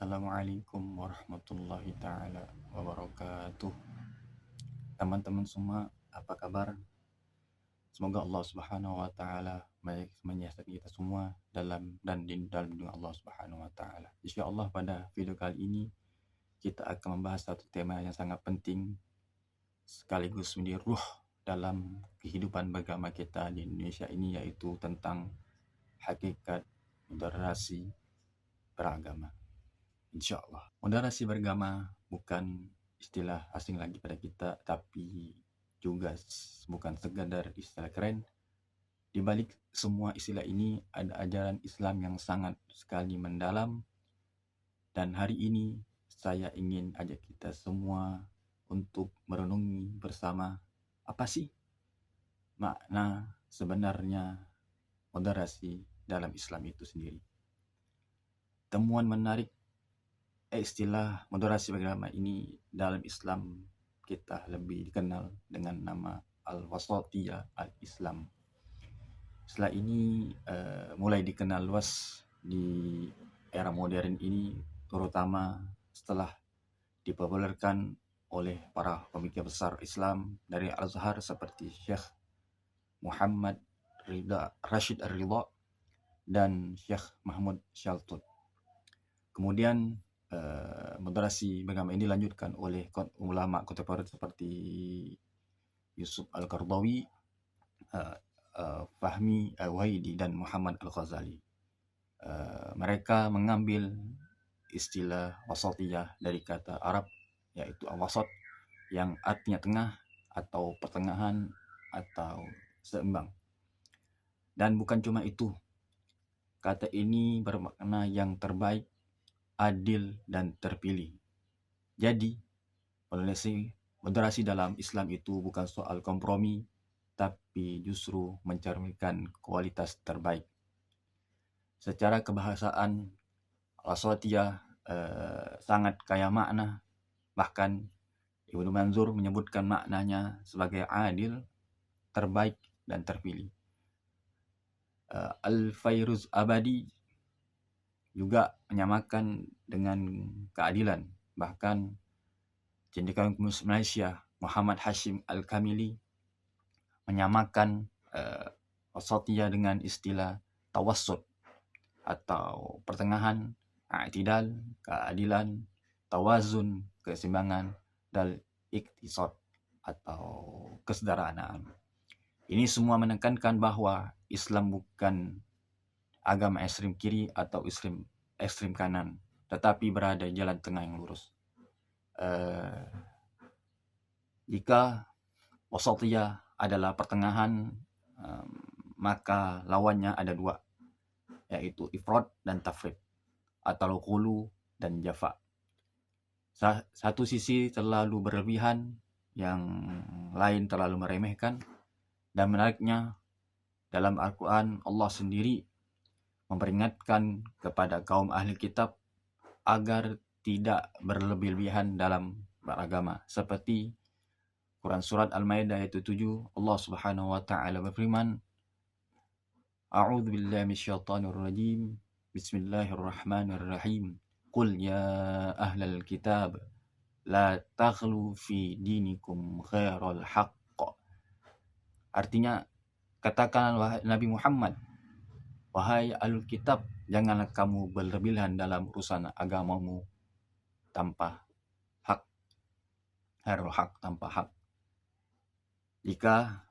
Assalamualaikum warahmatullahi taala wabarakatuh. Teman-teman semua, apa kabar? Semoga Allah Subhanahu wa taala menyiasati kita semua dalam lindungan Allah Subhanahu wa taala. Insyaallah pada video kali ini kita akan membahas satu tema yang sangat penting sekaligus menjadi ruh dalam kehidupan beragama kita di Indonesia ini, yaitu tentang hakikat moderasi beragama. Insyaallah. Moderasi beragama bukan istilah asing lagi pada kita, tapi juga bukan sekadar istilah keren. Di balik semua istilah ini ada ajaran Islam yang sangat sekali mendalam, dan hari ini saya ingin ajak kita semua untuk merenungi bersama apa sih makna sebenarnya moderasi dalam Islam itu sendiri. Temuan menarik istilah moderasi beragama ini dalam Islam kita lebih dikenal dengan nama Al-Wasatiyah Al-Islam. Istilah ini mulai dikenal luas di era modern ini, terutama setelah dipopulerkan oleh para pemikir besar Islam dari Al-Azhar seperti Syekh Muhammad Rashid Ar-Ridha dan Syekh Mahmud Shaltut. Kemudian moderasi beragama ini dilanjutkan oleh ulama kontemporer seperti Yusuf Al-Qaradawi, Fahmi Al-Wahidi, dan Muhammad Al-Ghazali. Mereka mengambil istilah wasatiyah dari kata Arab, yaitu al-wasat, yang artinya tengah atau pertengahan atau seimbang. Dan bukan cuma itu, kata ini bermakna yang terbaik, adil, dan terpilih. Jadi, moderasi dalam Islam itu bukan soal kompromi, tapi justru mencerminkan kualitas terbaik. Secara kebahasaan, al-wasatiyah sangat kaya makna. Bahkan Ibnu Manzur menyebutkan maknanya sebagai adil, terbaik, dan terpilih. Al-Fairuz Abadi juga menyamakan dengan keadilan. Bahkan Cendekiawan Komunis Malaysia Muhammad Hashim Al-Kamili menyamakan wasatiyah dengan istilah tawassut atau pertengahan, i'tidal, keadilan, tawazun, keseimbangan, dan iktisad atau kesederhanaan. Ini semua menekankan bahwa Islam bukan agama ekstrem kiri atau ekstrem kanan, tetapi berada di jalan tengah yang lurus. Jika wasatiyah adalah pertengahan, maka lawannya ada dua, yaitu ifrat dan tafrid, atau ghulu dan jafa. Satu sisi terlalu berlebihan, yang lain terlalu meremehkan. Dan menariknya, dalam Al-Quran Allah sendiri memperingatkan kepada kaum ahli kitab agar tidak berlebih-lebihan dalam beragama. Seperti Quran Surat Al-Maidah ayat 7, Allah Subhanahu wa ta'ala berfirman, A'udzu billahi minasyaitonir rajim. Bismillahirrahmanirrahim. Qul ya ahlal kitab la taghlu fi dinikum ghairal haqq. Artinya, katakan wahai Nabi Muhammad, wahai ahlul kitab, janganlah kamu berlebihan dalam urusan agamamu tanpa hak, ghairul haq, tanpa hak. Jika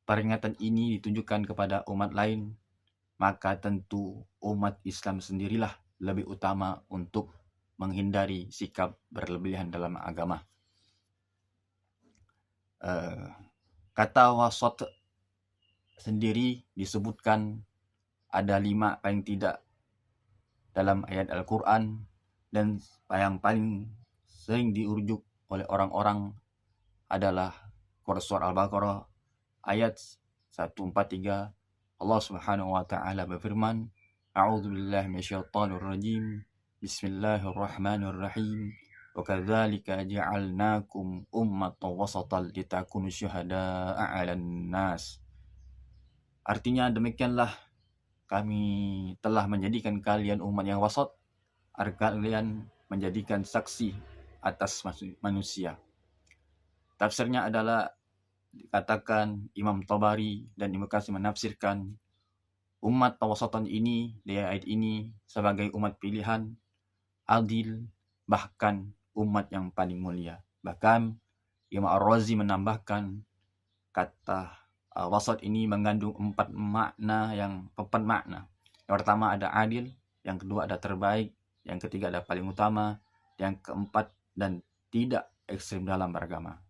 peringatan ini ditujukan kepada umat lain, maka tentu umat Islam sendirilah lebih utama untuk menghindari sikap berlebihan dalam agama. Kata wasat sendiri disebutkan ada 5 paling tidak dalam ayat Al-Quran, dan yang paling sering dirujuk oleh orang-orang adalah Surah Al-Baqarah ayat 143. Allah Subhanahu wa ta'ala berfirman, A'udzu billahi minasyaitonir rajim. Bismillahirrahmanirrahim. Wa kadzalika ja'alnakum ummatan wasatan litakunu syuhada'a 'alan nas. Artinya, demikianlah kami telah menjadikan kalian umat yang wasat, agar kalian menjadikan saksi atas manusia. Tafsirnya adalah dikatakan Imam Tabari dan Ibnu Katsir menafsirkan umat tawasatan ini di ayat ini sebagai umat pilihan, adil, bahkan umat yang paling mulia. Bahkan Imam Ar-Razi menambahkan kata wasat ini mengandung empat makna. Yang pertama ada adil, yang kedua ada terbaik, yang ketiga ada paling utama, yang keempat dan tidak ekstrem dalam beragama.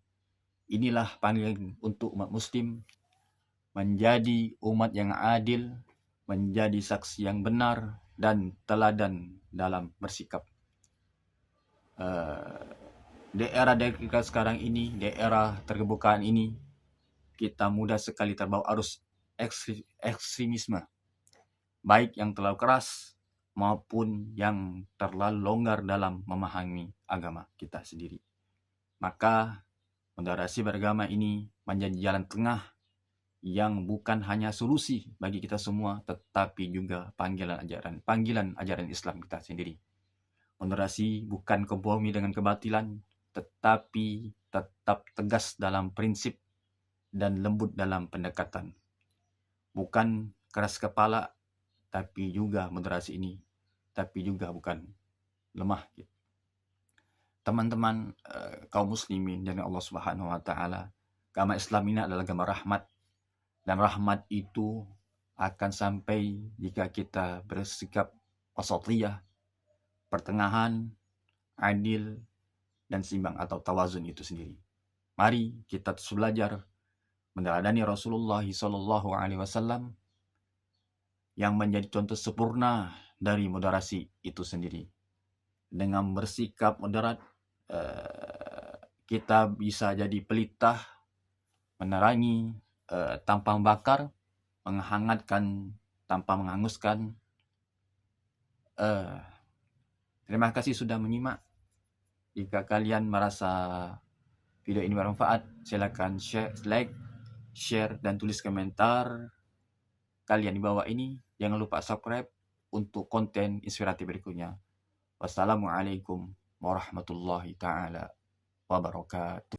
Inilah panggilan untuk umat muslim menjadi umat yang adil, menjadi saksi yang benar dan teladan dalam bersikap. Di era kita sekarang ini, di era terkebukaan ini, kita mudah sekali terbawa arus ekstremisme, baik yang terlalu keras maupun yang terlalu longgar dalam memahami agama kita sendiri. Maka moderasi beragama ini menjadi jalan tengah yang bukan hanya solusi bagi kita semua, tetapi juga panggilan ajaran Islam kita sendiri. Moderasi bukan kompromi dengan kebatilan, tetapi tetap tegas dalam prinsip dan lembut dalam pendekatan. Bukan keras kepala, tapi juga moderasi ini, tapi juga bukan lemah. Teman-teman kaum muslimin dari Allah Subhanahu wa taala, agama Islam ini adalah agama rahmat, dan rahmat itu akan sampai jika kita bersikap wasatiyah, pertengahan, adil, dan seimbang atau tawazun itu sendiri. Mari kita terus belajar meneladani Rasulullah SAW yang menjadi contoh sempurna dari moderasi itu sendiri. Dengan bersikap moderat, kita bisa jadi pelita, menerangi tanpa membakar, menghangatkan tanpa menghanguskan. Terima kasih sudah menyimak. Jika kalian merasa video ini bermanfaat, silakan like, share, dan tulis komentar kalian di bawah ini. Jangan lupa subscribe untuk konten inspiratif berikutnya. Wassalamualaikum warahmatullahi taala wabarakatuh.